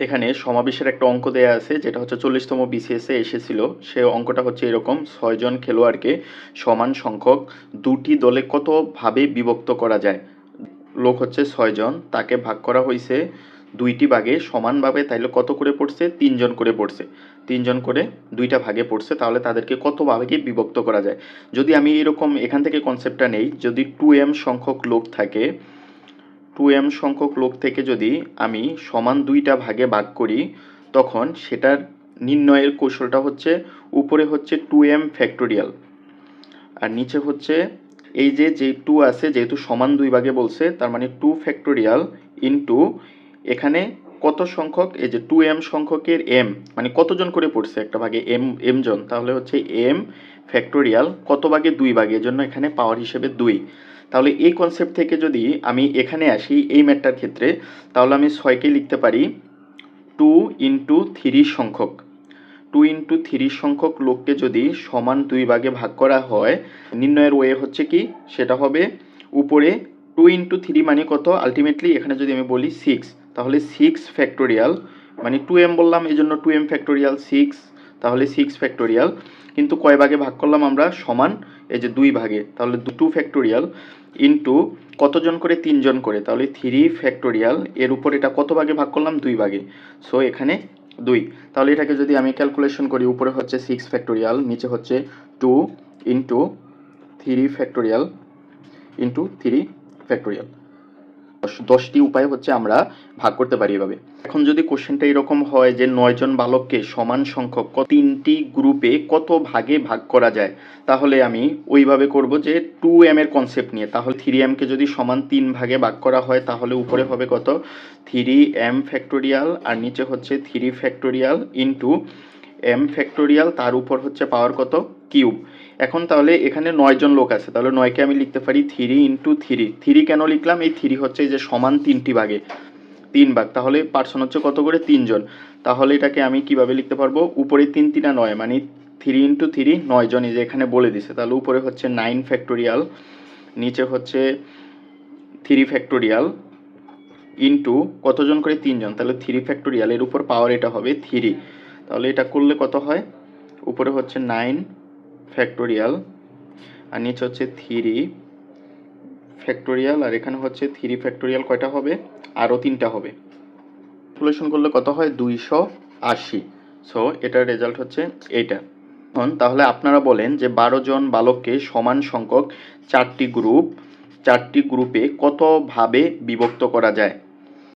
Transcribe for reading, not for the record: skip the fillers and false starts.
এখানে সমাবেশের একটা অঙ্ক দেয়া আছে, যেটা হচ্ছে 40তম BCS এ এসেছিল। সে অঙ্কটা হচ্ছে এরকম: 6 জন খেলোয়াড়কে সমান সংখ্যক দুটি দলে কতভাবে বিভক্ত করা যায়। লোক হচ্ছে 6 জন, তাকে ভাগ করা হয়েছে দুইটি ভাগে সমানভাবে, তাইলে কত করে পড়ছে? 3 জন করে পড়ছে। 3 জন করে দুইটা ভাগে পড়ছে, তাহলে তাদেরকে কত ভাগে বিভক্ত করা যায়। যদি আমি এরকম এখান থেকে কনসেপ্টটা নেই, যদি 2m সংখ্যক লোক থাকে, 2m সংখ্যক লোক থেকে যদি আমি সমান দুইটা ভাগে ভাগ করি, তখন সেটার নির্ণয়ের কৌশলটা হচ্ছে উপরে হচ্ছে 2m ফ্যাক্টোরিয়াল আর নিচে হচ্ছে এই যে 2 আছে, যেহেতু সমান দুই ভাগে বলছে, তার মানে 2 ফ্যাক্টোরিয়াল ইন্টু এখানে কত সংখ্যক, এই যে 2m সংখ্যকের m মানে কতজন করে পড়ছে একটা ভাগে, m জন, তাহলে হচ্ছে m ফ্যাক্টোরিয়াল কত ভাগে? 2 ভাগে, এজন্য এখানে পাওয়ার হিসেবে 2। তাহলে এই কনসেপ্ট থেকে যদি আমি এখানে আসি এই ম্যাটটার ক্ষেত্রে, তাহলে আমি 6কে লিখতে পারি 2 ইন্টু 3 সংখ্যক। 2 ইন্টু 3 সংখ্যক লোককে যদি সমান দুই ভাগে ভাগ করা হয়, নির্ণয়ের ওয়ে হচ্ছে কি, সেটা হবে উপরে 2 ইন্টু 3 মানে কত, আলটিমেটলি এখানে যদি আমি বলি 6, তাহলে 6 ফ্যাক্টোরিয়াল, মানে 2m বললাম এই জন্য 2m ফ্যাক্টোরিয়াল 6, তাহলে 6 ফ্যাক্টোরিয়াল, কিন্তু কয় ভাগে ভাগ করলাম আমরা? সমান এই যে 2 ভাগে, তাহলে 2 ফ্যাক্টোরিয়াল ইন্টু কতজন করে? 3 জন করে, তাহলে 3 ফ্যাক্টোরিয়াল, এর উপর এটা কত ভাগে ভাগ করলাম? 2 ভাগে, সো এখানে 2। তাহলে এটাকে যদি আমি ক্যালকুলেশন করি, উপরে হচ্ছে 6 ফ্যাক্টোরিয়াল, নিচে হচ্ছে 2 ইন্টু 3 ফ্যাক্টোরিয়াল ইন্টু 3 ফ্যাক্টোরিয়াল। 10টি উপায় হচ্ছে আমরা ভাগ করতে পারি এভাবে। এখন যদি কোশ্চেনটা এরকম হয় যে 9 জন বালককে সমান সংখ্যক 3টি গ্রুপে কত ভাগে ভাগ করা যায়, তাহলে আমি ওইভাবে করব যে 2m এর কনসেপ্ট নিয়ে। তাহলে 3m কে যদি সমান 3 ভাগে ভাগ করা হয়, তাহলে উপরে হবে কত? 3m ফ্যাক্টোরিয়াল আর নিচে হচ্ছে 3 ফ্যাক্টোরিয়াল ইন্টু m ফ্যাক্টোরিয়াল, তার উপর হচ্ছে পাওয়ার কত? কিউব। এখন তাহলে এখানে 9 জন লোক আছে, তাহলে 9কে আমি লিখতে পারি 3 ইন্টু 3। 3 কেন লিখলাম? এই 3 হচ্ছে এই যে সমান 3টি ভাগে 3 ভাগ, তাহলে পার্সন হচ্ছে কত করে? 3 জন। তাহলে এটাকে আমি কিভাবে লিখতে পারবো? উপরে 3 3 9, মানে 3 ইন্টু 3 9 জন, এই যে এখানে বলে দিছে। তাহলে উপরে হচ্ছে 9 ফ্যাক্টোরিয়াল, নিচে হচ্ছে 3 ফ্যাক্টোরিয়াল ইন্টু কতজন করে? 3 জন, তাহলে 3 ফ্যাক্টোরিয়াল, এর উপর পাওয়ার এটা হবে 3। তাহলে এটা করলে কত হয়? উপরে হচ্ছে 9 ফ্যাক্টোরিয়াল আর নিচে হচ্ছে 3 ফ্যাক্টোরিয়াল, আর এখানে হচ্ছে 3 ফ্যাক্টোরিয়াল, কয়টা হবে? আরও 3টা হবে। ক্যালকুলেশন করলে কত হয়? 280। সো এটার রেজাল্ট হচ্ছে এইটা। এখন তাহলে আপনারা বলেন যে 12 জন বালককে সমান সংখ্যক 4টি গ্রুপে কতভাবে বিভক্ত করা যায়।